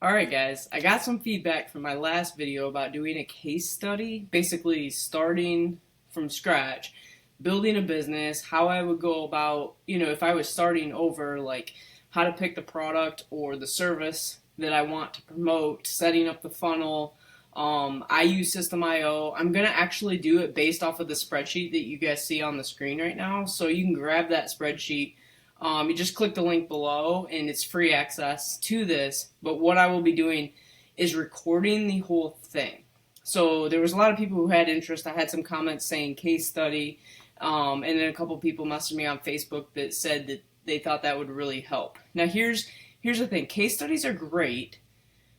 Alright guys, I got some feedback from my last video about doing a case study, basically starting from scratch, building a business, how I would go about, if I was starting over, like how to pick the product or the service that I want to promote, setting up the funnel. I use Systemio. I'm going to actually do it based off of the spreadsheet that you guys see on the screen right now, so you can grab that spreadsheet. You just click the link below and it's free access to this. But what I will be doing is recording the whole thing. So there was a lot of people who had interest. I had some comments saying case study, and then a couple people messaged me on Facebook that said that they thought that would really help. Now here's the thing. Case studies are great,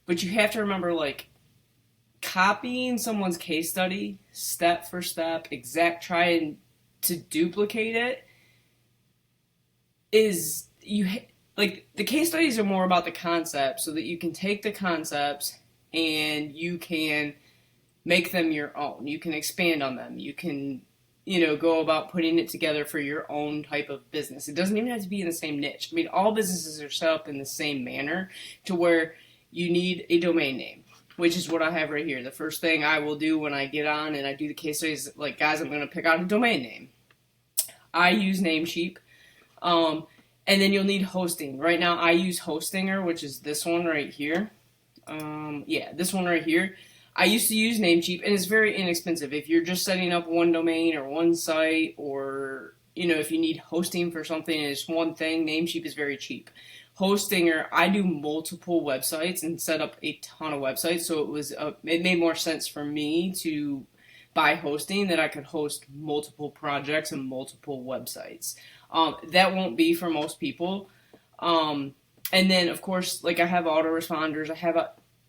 but you have to remember, like, copying someone's case study step for step, trying to duplicate it is like the case studies are more about the concept, so that you can take the concepts and you can make them your own. You can expand on them. You can, go about putting it together for your own type of business. It doesn't even have to be in the same niche. I mean, all businesses are set up in the same manner to where you need a domain name, which is what I have right here. The first thing I will do when I get on and I do the case studies, like, guys, I'm going to pick out a domain name. I use Namecheap. And then you'll need hosting. Right now I use Hostinger, which is this one right here. This one right here. I used to use Namecheap, and it's very inexpensive. If you're just setting up one domain or one site, or, if you need hosting for something and it's one thing, Namecheap is very cheap. Hostinger, I do multiple websites and set up a ton of websites, so it made more sense for me to buy hosting, that I could host multiple projects and multiple websites. That won't be for most people. And then, of course, like, I have autoresponders.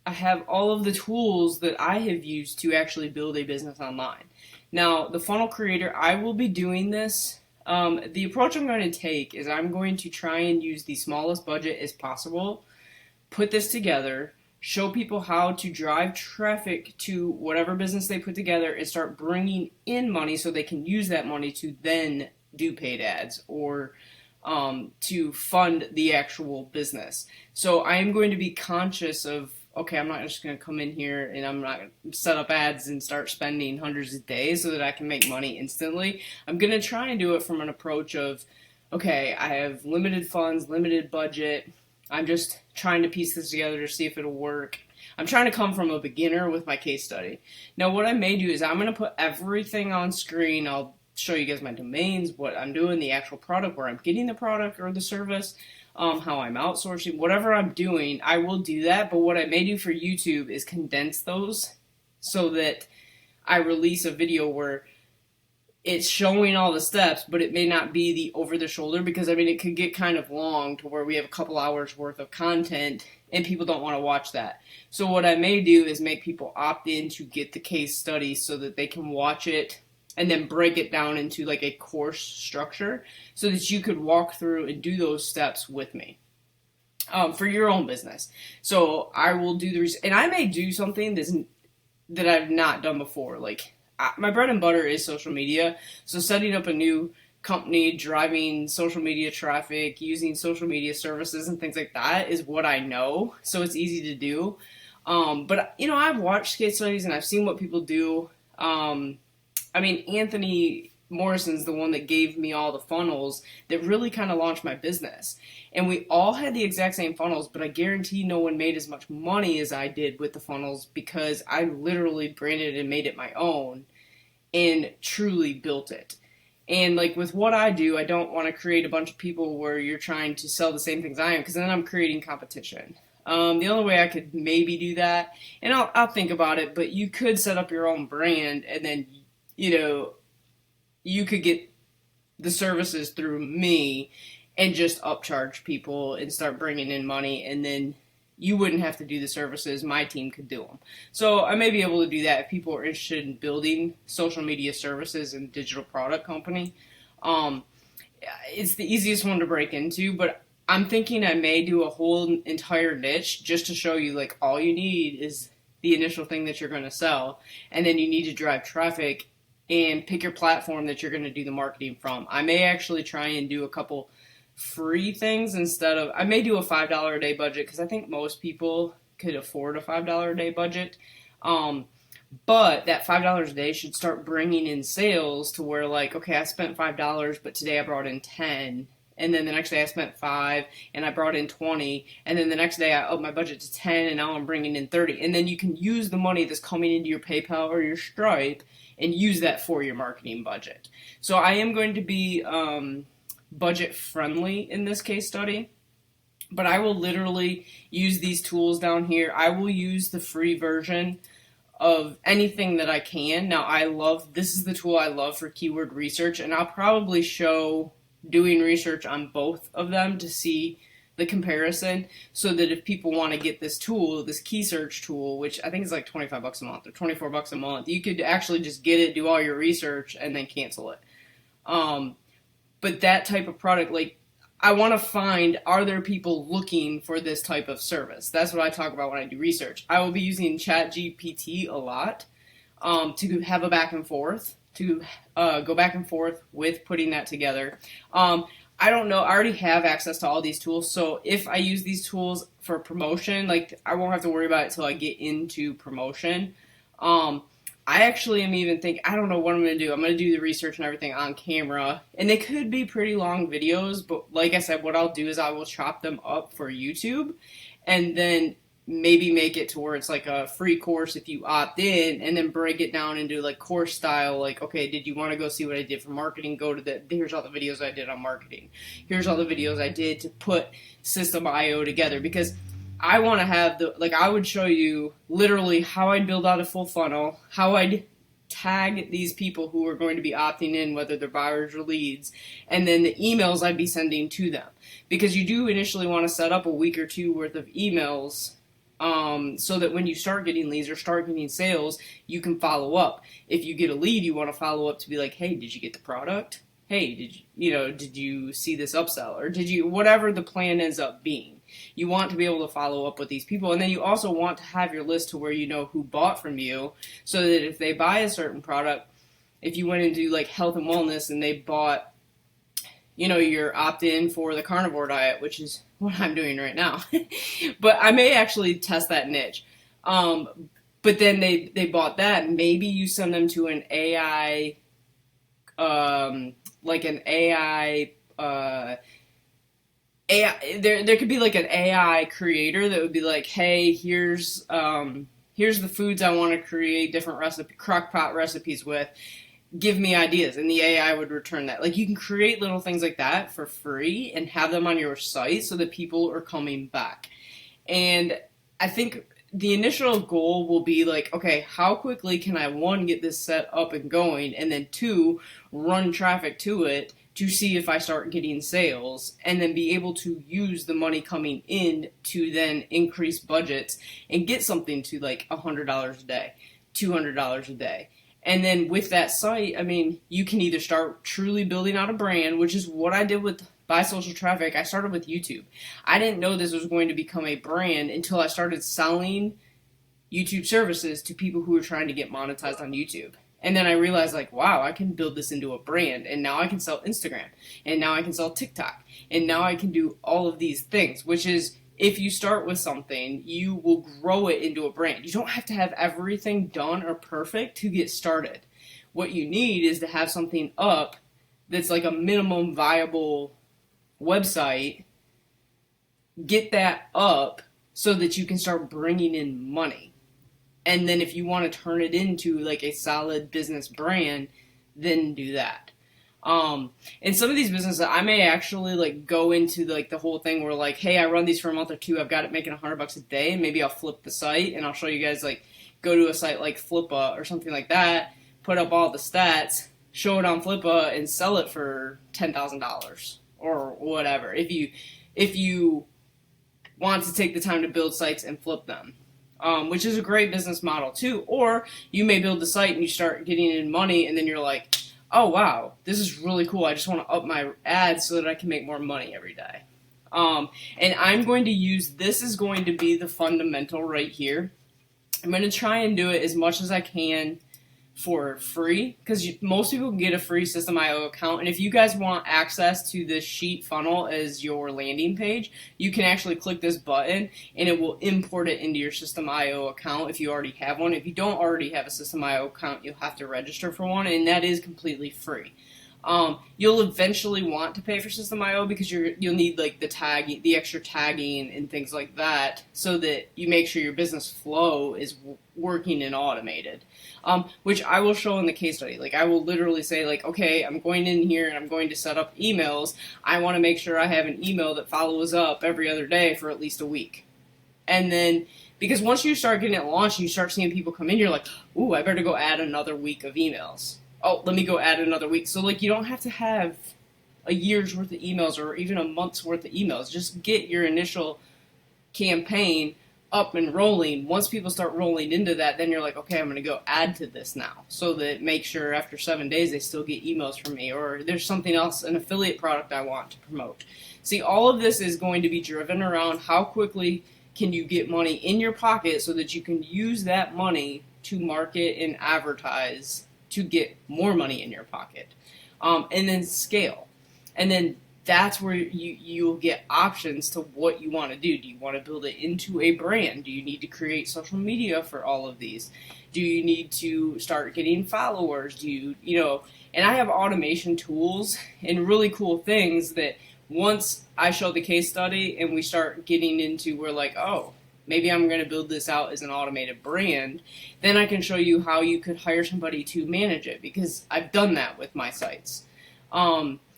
I have all of the tools that I have used to actually build a business online. Now, the funnel creator, I will be doing this. The approach I'm going to take is I'm going to try and use the smallest budget as possible, put this together, show people how to drive traffic to whatever business they put together, and start bringing in money so they can use that money to then do paid ads or to fund the actual business. So I am going to be conscious of, okay, I'm not just going to come in here and I'm not going to set up ads and start spending hundreds of days so that I can make money instantly. I'm going to try and do it from an approach of, okay, I have limited funds, limited budget. I'm just trying to piece this together to see if it'll work. I'm trying to come from a beginner with my case study. Now, what I may do is I'm going to put everything on screen. I'll show you guys my domains, what I'm doing, the actual product, where I'm getting the product or the service, how I'm outsourcing, whatever I'm doing, I will do that. But what I may do for YouTube is condense those so that I release a video where it's showing all the steps, but it may not be the over the shoulder, because it could get kind of long to where we have a couple hours worth of content and people don't want to watch that. So what I may do is make people opt in to get the case study so that they can watch it and then break it down into like a course structure so that you could walk through and do those steps with me. For your own business. So I will do and I may do something that I've not done before. Like, my bread and butter is social media, so setting up a new company, driving social media traffic, using social media services and things like that is what I know, so it's easy to do. But I've watched case studies and I've seen what people do. Anthony Morrison's the one that gave me all the funnels that really kind of launched my business. And we all had the exact same funnels, but I guarantee no one made as much money as I did with the funnels, because I literally branded and made it my own and truly built it. And like with what I do, I don't want to create a bunch of people where you're trying to sell the same things I am, because then I'm creating competition. The only way I could maybe do that, and I'll think about it, but you could set up your own brand and then, you could get the services through me and just upcharge people and start bringing in money, and then you wouldn't have to do the services. My team could do them. So I may be able to do that if people are interested in building social media services and digital product company. It's the easiest one to break into, but I'm thinking I may do a whole entire niche just to show you, like, all you need is the initial thing that you're going to sell, and then you need to drive traffic and pick your platform that you're going to do the marketing from. I may actually try and do a couple free things I may do a $5 a day budget, because I think most people could afford a $5 a day budget. But that $5 a day should start bringing in sales to where, like, okay, I spent $5, but today I brought in 10. And then the next day I spent 5 and I brought in 20. And then the next day I upped my budget to 10 and now I'm bringing in 30. And then you can use the money that's coming into your PayPal or your Stripe and use that for your marketing budget. So I am going to be budget friendly in this case study. But I will literally use these tools down here. I will use the free version of anything that I can. Now, this is the tool I love for keyword research, and I'll probably show doing research on both of them to see the comparison, so that if people want to get this tool, this key search tool, which I think is like $25 a month or $24 a month, you could actually just get it, do all your research, and then cancel it. But that type of product, like, I want to find, are there people looking for this type of service? That's what I talk about when I do research. I will be using ChatGPT a lot to have a back and forth, to go back and forth with putting that together. I don't know. I already have access to all these tools, so if I use these tools for promotion, like, I won't have to worry about it till I get into promotion. I actually am even thinking, I don't know what I'm going to do. I'm going to do the research and everything on camera. And they could be pretty long videos, but like I said, what I'll do is I will chop them up for YouTube and then maybe make it to where it's like a free course if you opt in, and then break it down into like course style. Like, okay, did you want to go see what I did for marketing? Go to here's all the videos I did on marketing. Here's all the videos I did to put Systemio together, because I want to have I would show you literally how I'd build out a full funnel, how I'd tag these people who are going to be opting in, whether they're buyers or leads, and then the emails I'd be sending to them. Because you do initially want to set up a week or two worth of emails, so that when you start getting leads or start getting sales, you can follow up. If you get a lead, you want to follow up to be like, hey, did you get the product? Hey, did you see this upsell? Or did you, whatever the plan ends up being. You want to be able to follow up with these people. And then you also want to have your list to where you know who bought from you, so that if they buy a certain product, if you went into like health and wellness and they bought, your opt-in for the carnivore diet, which is what I'm doing right now. But I may actually test that niche. But then they bought that. Maybe you send them to an AI, there could be like an AI creator that would be like, hey, here's the foods I want to create different crock-pot recipes with. Give me ideas, and the AI would return that. Like, you can create little things like that for free and have them on your site so that people are coming back. And I think the initial goal will be like, okay, how quickly can I, 1, get this set up and going, and then 2, run traffic to it to see if I start getting sales, and then be able to use the money coming in to then increase budgets and get something to like $100 a day, $200 a day. And then with that site, I mean, you can either start truly building out a brand, which is what I did with Buy Social Traffic. I started with YouTube. I didn't know this was going to become a brand until I started selling YouTube services to people who were trying to get monetized on YouTube. And then I realized, like, wow, I can build this into a brand, and now I can sell Instagram, and now I can sell TikTok, and now I can do all of these things, which is, if you start with something, you will grow it into a brand. You don't have to have everything done or perfect to get started. What you need is to have something up that's like a minimum viable website, get that up so that you can start bringing in money. And then if you want to turn it into like a solid business brand, then do that. In some of these businesses, I may actually like go into like the whole thing where like, hey, I run these for a month or 2. I've got it making $100 a day, and maybe I'll flip the site, and I'll show you guys, like, go to a site like Flippa or something like that, put up all the stats, show it on Flippa, and sell it for $10,000 or whatever. If you want to take the time to build sites and flip them. Which is a great business model too. Or you may build the site and you start getting in money, and then you're like, oh wow, this is really cool. I just want to up my ads so that I can make more money every day. And I'm going to use, this is going to be the fundamental right here. I'm going to try and do it as much as I can for free, because most people can get a free Systemio account. And if you guys want access to this sheet funnel as your landing page, you can actually click this button and it will import it into your Systemio account if you already have one. If you don't already have a Systemio account, you'll have to register for one, and that is completely free. You'll eventually want to pay for Systemio because you'll need like the extra tagging and things like that, so that you make sure your business flow is working and automated. Which I will show in the case study. Like, I will literally say, like, okay, I'm going in here and I'm going to set up emails. I want to make sure I have an email that follows up every other day for at least a week. And then, because once you start getting it launched and you start seeing people come in, you're like, ooh, I better go add another week of emails. Oh, let me go add another week. So, like, you don't have to have a year's worth of emails or even a month's worth of emails. Just get your initial campaign up and rolling. Once people start rolling into that, then you're like, okay, I'm going to go add to this now, so that make sure after 7 days they still get emails from me, or there's something else, an affiliate product I want to promote. See, all of this is going to be driven around how quickly can you get money in your pocket so that you can use that money to market and advertise to get more money in your pocket, and then scale. And then that's where you'll get options to what you want to do. Do you want to build it into a brand? Do you need to create social media for all of these? Do you need to start getting followers? Do you know, and I have automation tools and really cool things that once I show the case study and we start getting into, we're like, oh, maybe I'm going to build this out as an automated brand, then I can show you how you could hire somebody to manage it, because I've done that with my sites.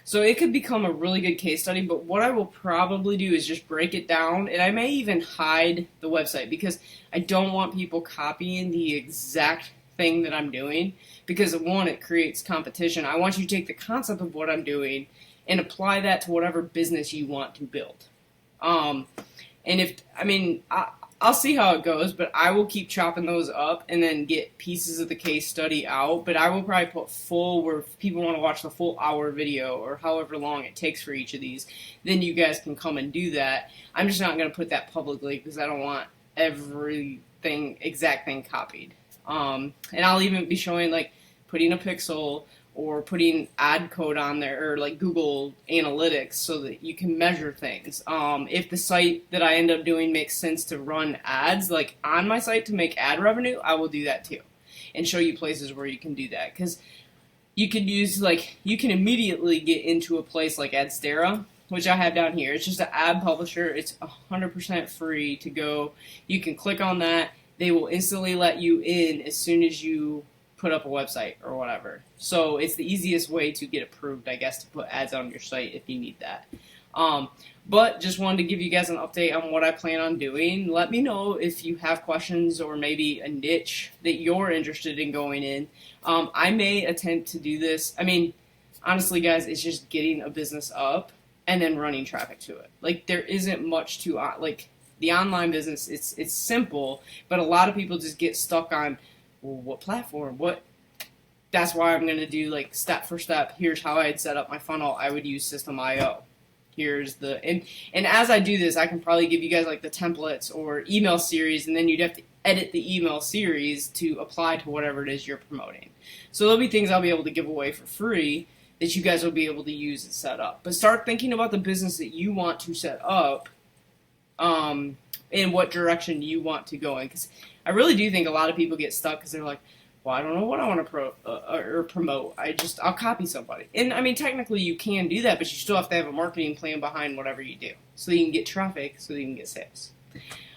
So it could become a really good case study, but what I will probably do is just break it down, and I may even hide the website, because I don't want people copying the exact thing that I'm doing, because one, it creates competition. I want you to take the concept of what I'm doing and apply that to whatever business you want to build. And I'll see how it goes, but I will keep chopping those up and then get pieces of the case study out. But I will probably put full, where if people want to watch the full hour video or however long it takes for each of these, then you guys can come and do that. I'm just not going to put that publicly because I don't want exact thing copied. And I'll even be showing, like, putting a pixel or putting ad code on there, or like Google Analytics, so that you can measure things. If the site that I end up doing makes sense to run ads, like on my site to make ad revenue, I will do that too, and show you places where you can do that. Because you could use, like, you can immediately get into a place like Adstera, which I have down here. It's just an ad publisher. It's 100% free to go. You can click on that. They will instantly let you in as soon as you put up a website or whatever. So it's the easiest way to get approved, I guess, to put ads on your site if you need that. But just wanted to give you guys an update on what I plan on doing. Let me know if you have questions or maybe a niche that you're interested in going in. I may attempt to do this. I mean, honestly, guys, it's just getting a business up and then running traffic to it. Like, there isn't much to, like, the online business. It's simple, but a lot of people just get stuck on, well, what platform? That's why I'm going to do, like, step for step. Here's how I'd set up my funnel. I would use Systemio. Here's the, and as I do this, I can probably give you guys, like, the templates or email series, and then you'd have to edit the email series to apply to whatever it is you're promoting. So there'll be things I'll be able to give away for free that you guys will be able to use and set up. But start thinking about the business that you want to set up, and what direction you want to go in. Because I really do think a lot of people get stuck because they're like, well, I don't know what I want to promote. I'll copy somebody. And I mean, technically you can do that, but you still have to have a marketing plan behind whatever you do, so you can get traffic, so you can get sales.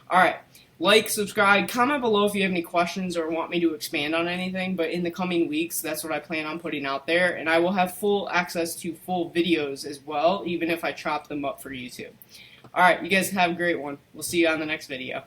All right, like, subscribe, comment below if you have any questions or want me to expand on anything. But in the coming weeks, that's what I plan on putting out there, and I will have full access to full videos as well, even if I chop them up for YouTube. All right, you guys have a great one. We'll see you on the next video.